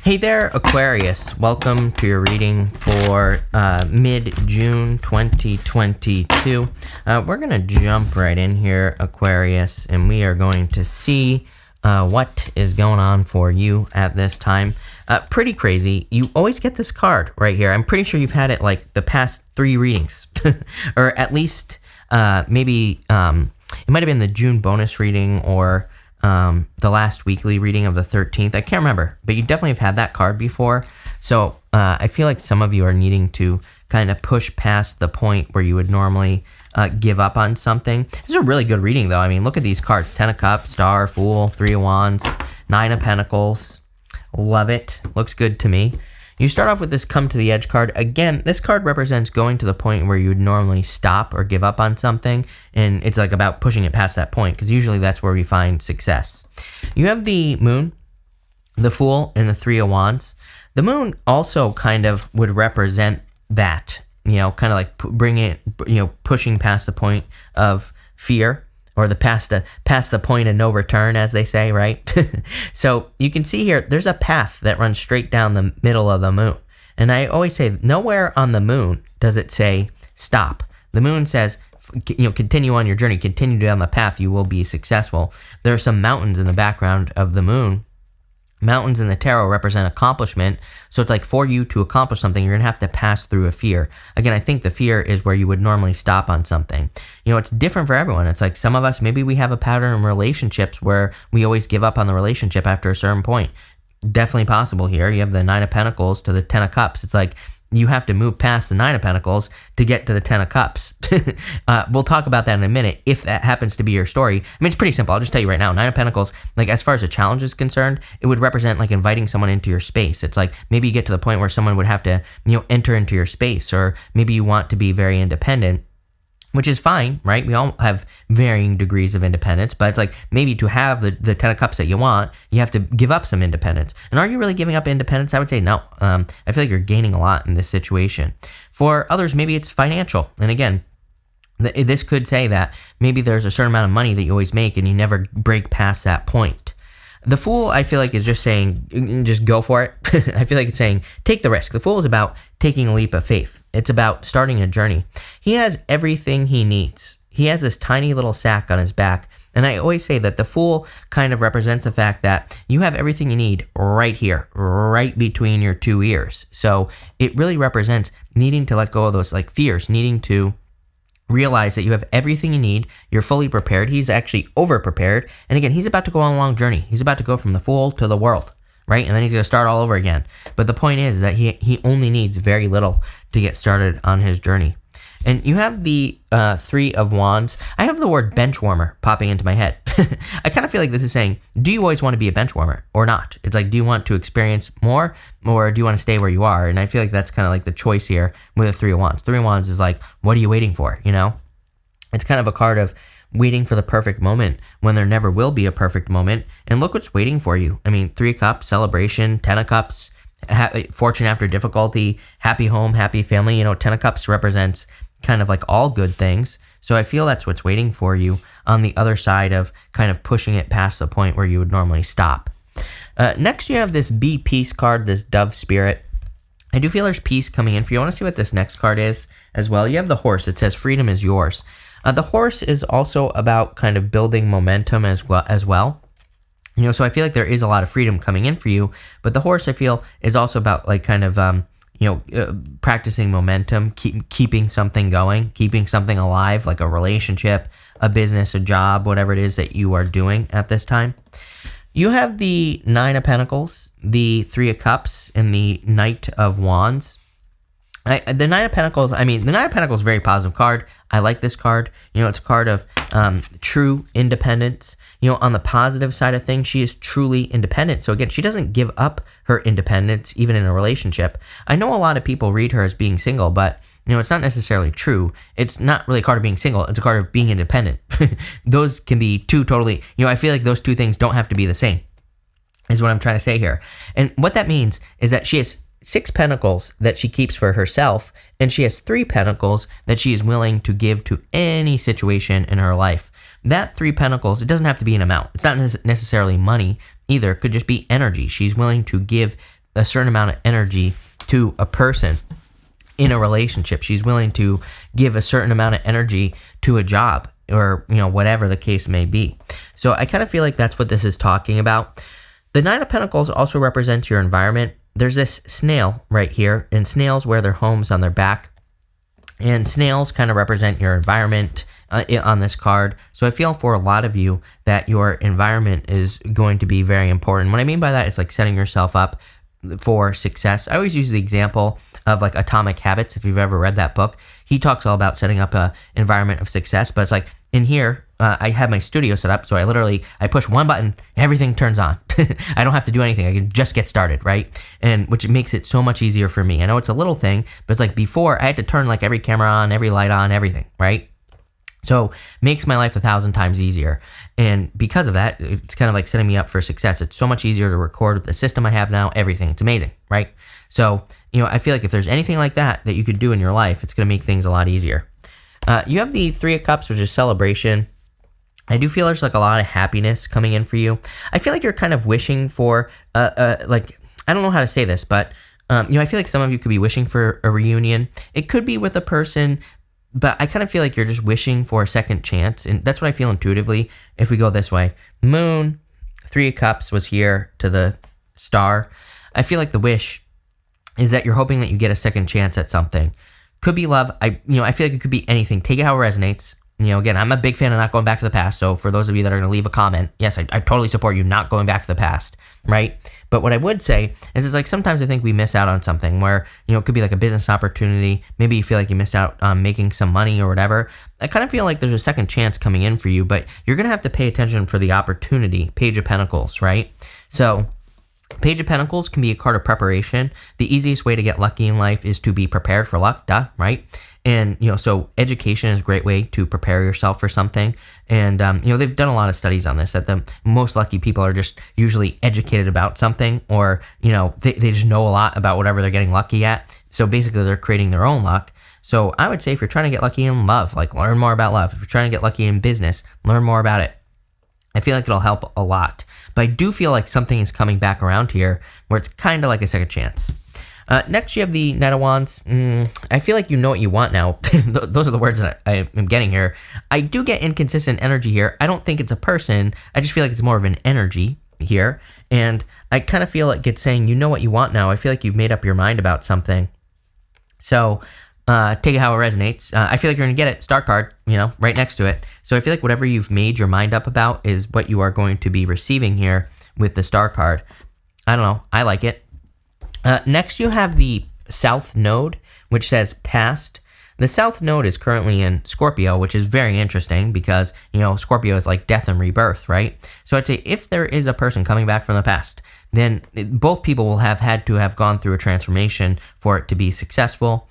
Hey there, Aquarius. Welcome to your reading for mid-June 2022. We're going to jump right in here, Aquarius, and we are going to see what is going on for you at this time. Pretty crazy. You always get this card right here. I'm pretty sure you've had it like the past 3 readings, or at least maybe it might have been the June bonus reading or the last weekly reading of the 13th. I can't remember, but you definitely have had that card before. So I feel like some of you are needing to kind of push past the point where you would normally give up on something. This is a really good reading, though. I mean, look at these cards: 10 of Cups, Star, Fool, 3 of Wands, 9 of Pentacles. Love it. Looks good to me. You start off with this Come to the Edge card. Again, this card represents going to the point where you would normally stop or give up on something, and it's like about pushing it past that point, because usually that's where we find success. You have the Moon, the Fool, and the 3 of Wands. The Moon also kind of would represent that, kind of like bringing it, pushing past the point of fear, or past the point of no return, as they say, right? So you can see here, there's a path that runs straight down the middle of the moon. And I always say, nowhere on the moon does it say stop. The moon says, continue on your journey, continue down the path, you will be successful. There are some mountains in the background of the moon. Mountains in the tarot represent accomplishment. So it's like, for you to accomplish something, you're going to have to pass through a fear. Again, I think the fear is where you would normally stop on something. It's different for everyone. It's like some of us, maybe we have a pattern in relationships where we always give up on the relationship after a certain point. Definitely possible here. You have the 9 of Pentacles to the 10 of Cups. It's like you have to move past the 9 of Pentacles to get to the 10 of Cups. We'll talk about that in a minute if that happens to be your story. I mean, it's pretty simple. I'll just tell you right now, 9 of Pentacles, like as far as a challenge is concerned, it would represent like inviting someone into your space. It's like maybe you get to the point where someone would have to, enter into your space, or maybe you want to be very independent, which is fine, right? We all have varying degrees of independence, but it's like maybe to have the 10 of Cups that you want, you have to give up some independence. And are you really giving up independence? I would say no. I feel like you're gaining a lot in this situation. For others, maybe it's financial. And again, this could say that maybe there's a certain amount of money that you always make and you never break past that point. The Fool, I feel like, is just saying, just go for it. I feel like it's saying, take the risk. The Fool is about taking a leap of faith. It's about starting a journey. He has everything he needs. He has this tiny little sack on his back. And I always say that the Fool kind of represents the fact that you have everything you need right here, right between your 2 ears. So it really represents needing to let go of those like fears, needing to realize that you have everything you need. You're fully prepared. He's actually over-prepared. And again, he's about to go on a long journey. He's about to go from the Fool to the world, right? And then he's going to start all over again. But the point is that he only needs very little to get started on his journey. And you have the 3 of Wands. I have the word bench warmer popping into my head. I kind of feel like this is saying, do you always want to be a bench warmer or not? It's like, do you want to experience more, or do you want to stay where you are? And I feel like that's kind of like the choice here with the 3 of Wands. 3 of Wands is like, what are you waiting for? It's kind of a card of waiting for the perfect moment when there never will be a perfect moment. And look what's waiting for you. I mean, 3 of Cups, celebration, 10 of Cups, fortune after difficulty, happy home, happy family. 10 of Cups represents kind of like all good things. So I feel that's what's waiting for you on the other side of kind of pushing it past the point where you would normally stop. Next, you have this Be Peace card, this Dove Spirit. I do feel there's peace coming in for you. I want to see what this next card is as well. You have the Horse. It says freedom is yours. The Horse is also about kind of building momentum as well. So I feel like there is a lot of freedom coming in for you, but the Horse, I feel, is also about like kind of practicing momentum, keeping something going, keeping something alive, like a relationship, a business, a job, whatever it is that you are doing at this time. You have the 9 of Pentacles, the 3 of Cups, and the Knight of Wands. The 9 of Pentacles, the 9 of Pentacles is a very positive card. I like this card. It's a card of true independence. On the positive side of things, she is truly independent. So again, she doesn't give up her independence, even in a relationship. I know a lot of people read her as being single, but it's not necessarily true. It's not really a card of being single. It's a card of being independent. Those can be two totally, I feel like those two things don't have to be the same, is what I'm trying to say here. And what that means is that she has 6 pentacles that she keeps for herself, and she has 3 pentacles that she is willing to give to any situation in her life. That 3 pentacles, it doesn't have to be an amount. It's not necessarily money either. It could just be energy. She's willing to give a certain amount of energy to a person in a relationship. She's willing to give a certain amount of energy to a job, or whatever the case may be. So I kind of feel like that's what this is talking about. The Nine of Pentacles also represents your environment. There's this snail right here, and snails wear their homes on their back, and snails kind of represent your environment on this card. So I feel for a lot of you that your environment is going to be very important. What I mean by that is like setting yourself up for success. I always use the example of like Atomic Habits. If you've ever read that book, he talks all about setting up a environment of success. But it's like in here, I have my studio set up, so I push one button, everything turns on. I don't have to do anything. I can just get started, right? And which makes it so much easier for me. I know it's a little thing, but it's like before I had to turn like every camera on, every light on, everything, right? So makes my life 1,000 times easier. And because of that, it's kind of like setting me up for success. It's so much easier to record with the system I have now, everything. It's amazing, right? So, I feel like if there's anything like that you could do in your life, it's going to make things a lot easier. You have the Three of Cups, which is celebration. I do feel there's like a lot of happiness coming in for you. I feel like you're kind of wishing for, like, I don't know how to say this, but, I feel like some of you could be wishing for a reunion. It could be with a person, but I kind of feel like you're just wishing for a second chance. And that's what I feel intuitively if we go this way. Moon, Three of Cups was here to the Star. I feel like the wish is that you're hoping that you get a second chance at something. Could be love. I feel like it could be anything. Take it how it resonates. Again, I'm a big fan of not going back to the past. So for those of you that are going to leave a comment, yes, I totally support you not going back to the past, right? But what I would say is it's like sometimes I think we miss out on something where, it could be like a business opportunity. Maybe you feel like you missed out on making some money or whatever. I kind of feel like there's a second chance coming in for you, but you're going to have to pay attention for the opportunity. Page of Pentacles, right? So Page of Pentacles can be a card of preparation. The easiest way to get lucky in life is to be prepared for luck, right? And, so education is a great way to prepare yourself for something. And, they've done a lot of studies on this, that the most lucky people are just usually educated about something, or, they just know a lot about whatever they're getting lucky at. So basically they're creating their own luck. So I would say if you're trying to get lucky in love, like learn more about love. If you're trying to get lucky in business, learn more about it. I feel like it'll help a lot. But I do feel like something is coming back around here where it's kind of like a second chance. Next, you have the Knight of Wands. I feel like you know what you want now. Those are the words that I am getting here. I do get inconsistent energy here. I don't think it's a person. I just feel like it's more of an energy here. And I kind of feel like it's saying you know what you want now. I feel like you've made up your mind about something. So take it how it resonates. I feel like you're going to get it. Star card, right next to it. So I feel like whatever you've made your mind up about is what you are going to be receiving here with the Star card. I don't know. I like it. Next, you have the South Node, which says past. The South Node is currently in Scorpio, which is very interesting because, Scorpio is like death and rebirth, right? So I'd say if there is a person coming back from the past, then both people will have had to have gone through a transformation for it to be successful.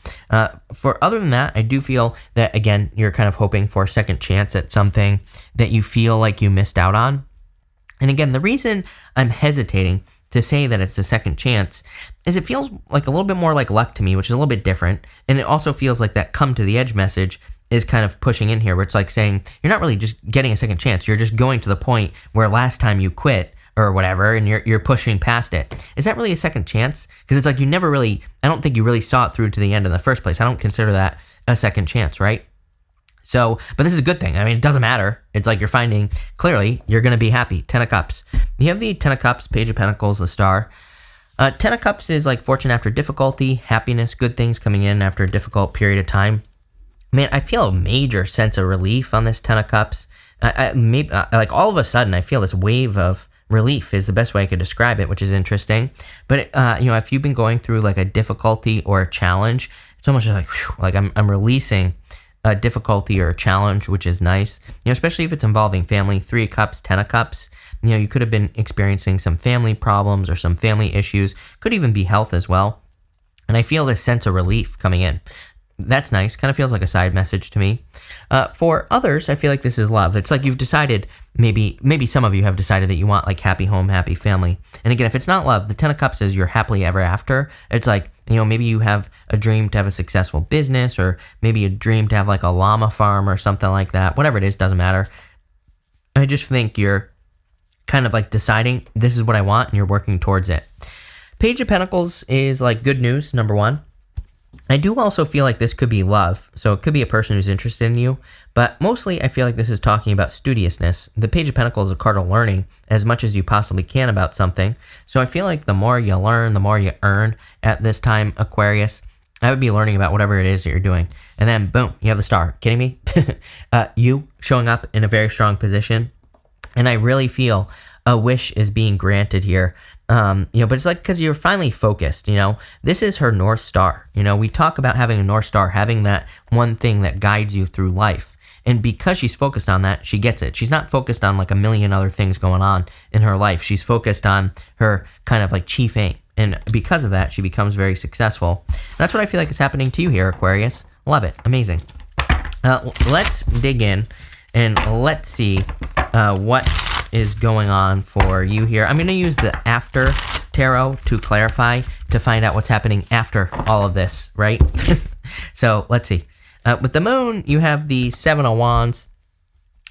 For other than that, I do feel that, again, you're kind of hoping for a second chance at something that you feel like you missed out on. And again, the reason I'm hesitating to say that it's a second chance is it feels like a little bit more like luck to me, which is a little bit different. And it also feels like that come to the edge message is kind of pushing in here, where it's like saying you're not really just getting a second chance. You're just going to the point where last time you quit or whatever, and you're pushing past it. Is that really a second chance? Because it's like I don't think you really saw it through to the end in the first place. I don't consider that a second chance, right? So, but this is a good thing. I mean, it doesn't matter. It's like you're finding, clearly, you're going to be happy. Ten of Cups. You have the Ten of Cups, Page of Pentacles, the Star. Ten of Cups is like fortune after difficulty, happiness, good things coming in after a difficult period of time. Man, I feel a major sense of relief on this Ten of Cups. Like all of a sudden, I feel this wave of relief is the best way I could describe it, which is interesting. But, if you've been going through like a difficulty or a challenge, it's almost just like, whew, like I'm releasing a difficulty or a challenge, which is nice, especially if it's involving family. Three of Cups, Ten of Cups, you could have been experiencing some family problems or some family issues, could even be health as well. And I feel this sense of relief coming in. That's nice. Kind of feels like a side message to me. For others, I feel like this is love. It's like you've decided, maybe some of you have decided that you want like happy home, happy family. And again, if it's not love, the Ten of Cups is you're happily ever after. It's like, maybe you have a dream to have a successful business, or maybe a dream to have like a llama farm or something like that. Whatever it is, doesn't matter. I just think you're kind of like deciding this is what I want and you're working towards it. Page of Pentacles is like good news, number one. I do also feel like this could be love, so it could be a person who's interested in you, but mostly I feel like this is talking about studiousness. The Page of Pentacles is a card of learning as much as you possibly can about something, so I feel like the more you learn, the more you earn at this time, Aquarius. I would be learning about whatever it is that you're doing, and then boom, you have the star. Kidding me? You showing up in a very strong position, and I really feel a wish is being granted here. But it's like because you're finally focused, this is her North Star. We talk about having a North Star, having that one thing that guides you through life. And because she's focused on that, she gets it. She's not focused on like a million other things going on in her life. She's focused on her kind of like chief aim. And because of that, she becomes very successful. That's what I feel like is happening to you here, Aquarius. Love it. Amazing. Let's dig in and let's see what is going on for you here. I'm going to use the after tarot to clarify, to find out what's happening after all of this, right? So let's see. With the moon, you have the Seven of Wands.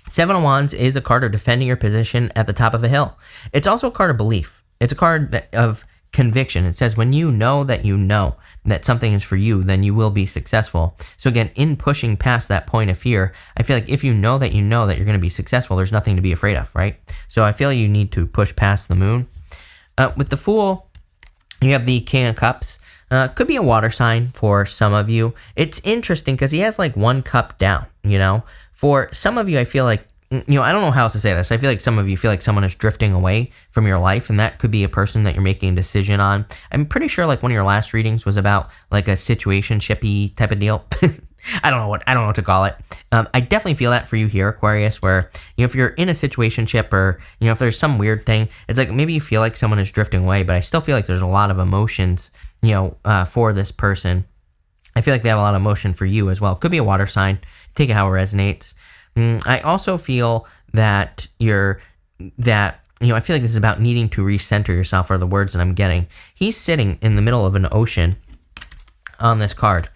Seven of Wands is a card of defending your position at the top of a hill. It's also a card of belief. It's a card of conviction. It says when you know that something is for you, then you will be successful. So again, in pushing past that point of fear, I feel like if you know that you're going to be successful, there's nothing to be afraid of, right? So I feel you need to push past the moon. With the Fool, you have the King of Cups. Could be a water sign for some of you. It's interesting because he has like one cup down, For some of you, I feel like, I don't know how else to say this. I feel like some of you feel like someone is drifting away from your life, and that could be a person that you're making a decision on. I'm pretty sure like one of your last readings was about like a situationship-y type of deal. I don't know what to call it. I definitely feel that for you here, Aquarius, where, if you're in a situationship or, if there's some weird thing, it's like maybe you feel like someone is drifting away, but I still feel like there's a lot of emotions, for this person. I feel like they have a lot of emotion for you as well. Could be a water sign. Take it how it resonates. I also feel that I feel like this is about needing to recenter yourself, are the words that I'm getting. He's sitting in the middle of an ocean on this card.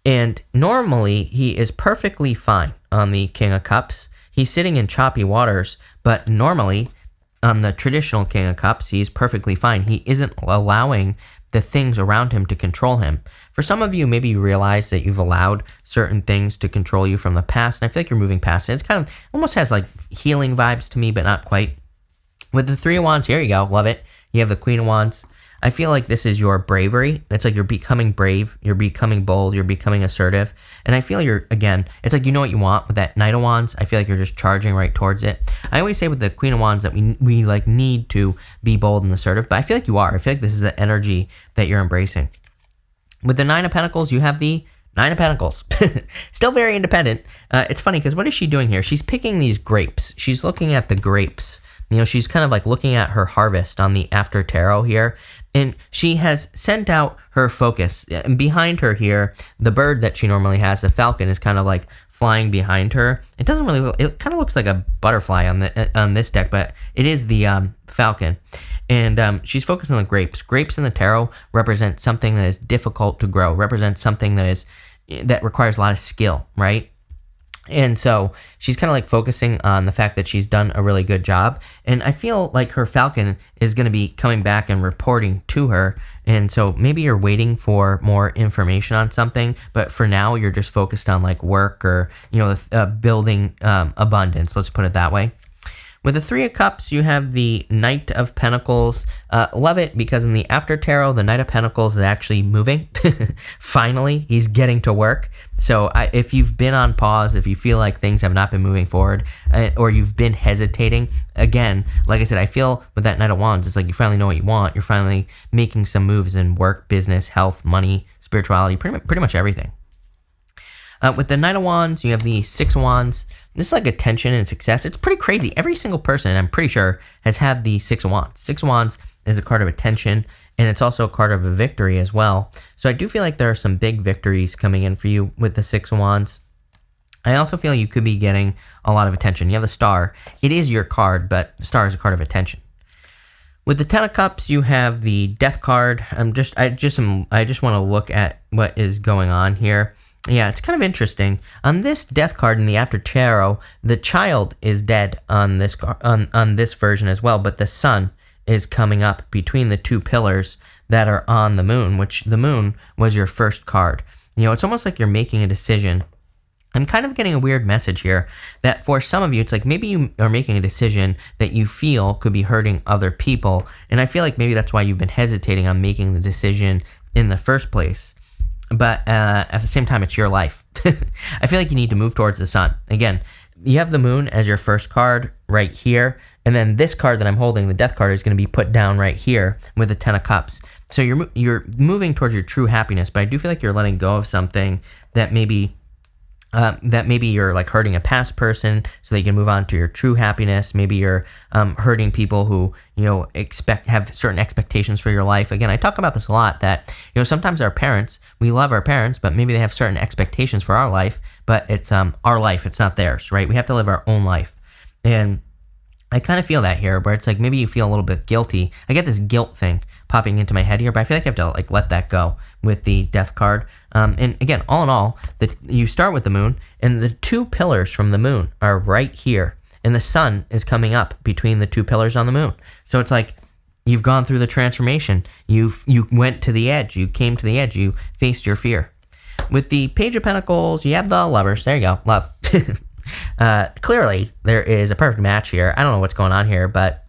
And normally he is perfectly fine on the King of Cups. He's sitting in choppy waters, but normally on the traditional King of Cups, he's perfectly fine. He isn't allowing the things around him to control him. For some of you, maybe you realize that you've allowed certain things to control you from the past, and I feel like you're moving past it. It's kind of almost has like healing vibes to me, but not quite. With the Three of Wands, here you go, love it. You have the Queen of Wands. I feel like this is your bravery. It's like you're becoming brave, you're becoming bold, you're becoming assertive. And I feel it's like you know what you want with that Knight of Wands. I feel like you're just charging right towards it. I always say with the Queen of Wands that we like need to be bold and assertive, but I feel like you are. I feel like this is the energy that you're embracing. With the Nine of Pentacles, you have the Nine of Pentacles. Still very independent. It's funny because what is she doing here? She's picking these grapes. She's looking at the grapes. She's kind of like looking at her harvest on the after tarot here. And she has sent out her focus. And behind her here, the bird that she normally has, the falcon, is kind of like flying behind her. It doesn't really, it kind of looks like a butterfly on this deck, but it is the falcon. And she's focused on the grapes. Grapes in the tarot represent something that is difficult to grow, represent something that requires a lot of skill, right? And so she's kind of like focusing on the fact that she's done a really good job. And I feel like her falcon is going to be coming back and reporting to her. And so maybe you're waiting for more information on something, but for now you're just focused on like work or, building abundance. Let's put it that way. With the Three of Cups, you have the Knight of Pentacles. Love it because in the After Tarot, the Knight of Pentacles is actually moving. Finally, he's getting to work. So if you've been on pause, if you feel like things have not been moving forward, or you've been hesitating, again, like I said, I feel with that Knight of Wands, it's like you finally know what you want. You're finally making some moves in work, business, health, money, spirituality, pretty much everything. With the Knight of Wands, you have the Six of Wands. This is like attention and success. It's pretty crazy. Every single person, I'm pretty sure, has had the Six of Wands. Six of Wands is a card of attention, and it's also a card of a victory as well. So I do feel like there are some big victories coming in for you with the Six of Wands. I also feel you could be getting a lot of attention. You have the Star. It is your card, but the Star is a card of attention. With the Ten of Cups, you have the Death card. I just want to look at what is going on here. Yeah, it's kind of interesting. On this Death card in the After Tarot, the child is dead on this version as well, but the sun is coming up between the two pillars that are on the moon, which the moon was your first card. It's almost like you're making a decision. I'm kind of getting a weird message here that for some of you, it's like maybe you are making a decision that you feel could be hurting other people. And I feel like maybe that's why you've been hesitating on making the decision in the first place. But at the same time, it's your life. I feel like you need to move towards the sun. Again, you have the moon as your first card right here. And then this card that I'm holding, the death card, is going to be put down right here with the 10 of cups. So you're moving towards your true happiness. But I do feel like you're letting go of something that maybe you're like hurting a past person so that you can move on to your true happiness. Maybe you're hurting people who, have certain expectations for your life. Again, I talk about this a lot that, sometimes our parents, we love our parents, but maybe they have certain expectations for our life, but it's our life, it's not theirs, right? We have to live our own life. And I kind of feel that here, where it's like maybe you feel a little bit guilty. I get this guilt thing popping into my head here, but I feel like I have to like let that go with the death card. And again, all in all, you start with the moon, and the two pillars from the moon are right here, and the sun is coming up between the two pillars on the moon. So it's like you've gone through the transformation. You went to the edge. You came to the edge. You faced your fear. With the Page of Pentacles, you have the Lovers. There you go, love. Clearly, there is a perfect match here. I don't know what's going on here, but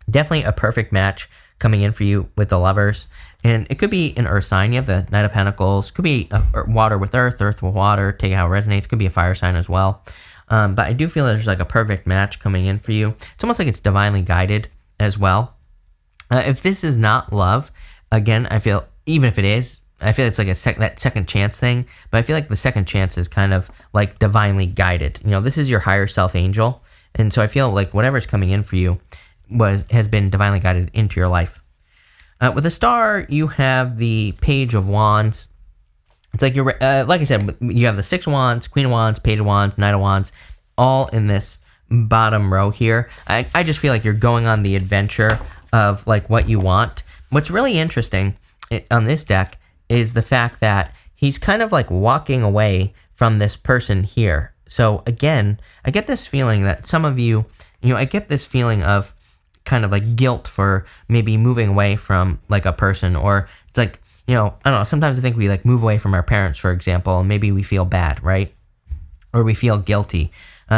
definitely a perfect match coming in for you with the Lovers. And it could be an earth sign. You have the Knight of Pentacles. Could be water with earth, earth with water. Take it how it resonates. Could be a fire sign as well. But I do feel there's like a perfect match coming in for you. It's almost like it's divinely guided as well. If this is not love, again, I feel, even if it is, I feel it's like that second chance thing, but I feel like the second chance is kind of like divinely guided. This is your higher self angel. And so I feel like whatever's coming in for you has been divinely guided into your life. With the Star, you have the Page of Wands. It's like you're, like I said, you have the 6 of Wands, Queen of Wands, Page of Wands, Knight of Wands, all in this bottom row here. I just feel like you're going on the adventure of like what you want. What's really interesting on this deck is the fact that he's kind of like walking away from this person here. So again, I get this feeling that some of you, I get this feeling of kind of like guilt for maybe moving away from like a person, or it's like, I don't know, sometimes I think we like move away from our parents, for example, and maybe we feel bad, right? Or we feel guilty.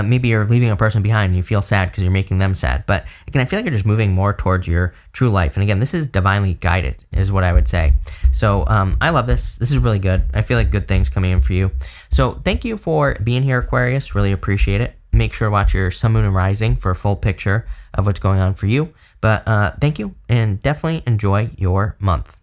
Maybe you're leaving a person behind and you feel sad because you're making them sad. But again, I feel like you're just moving more towards your true life. And again, this is divinely guided, is what I would say. So I love this. This is really good. I feel like good things coming in for you. So thank you for being here, Aquarius. Really appreciate it. Make sure to watch your Sun, Moon, and Rising for a full picture of what's going on for you. But thank you, and definitely enjoy your month.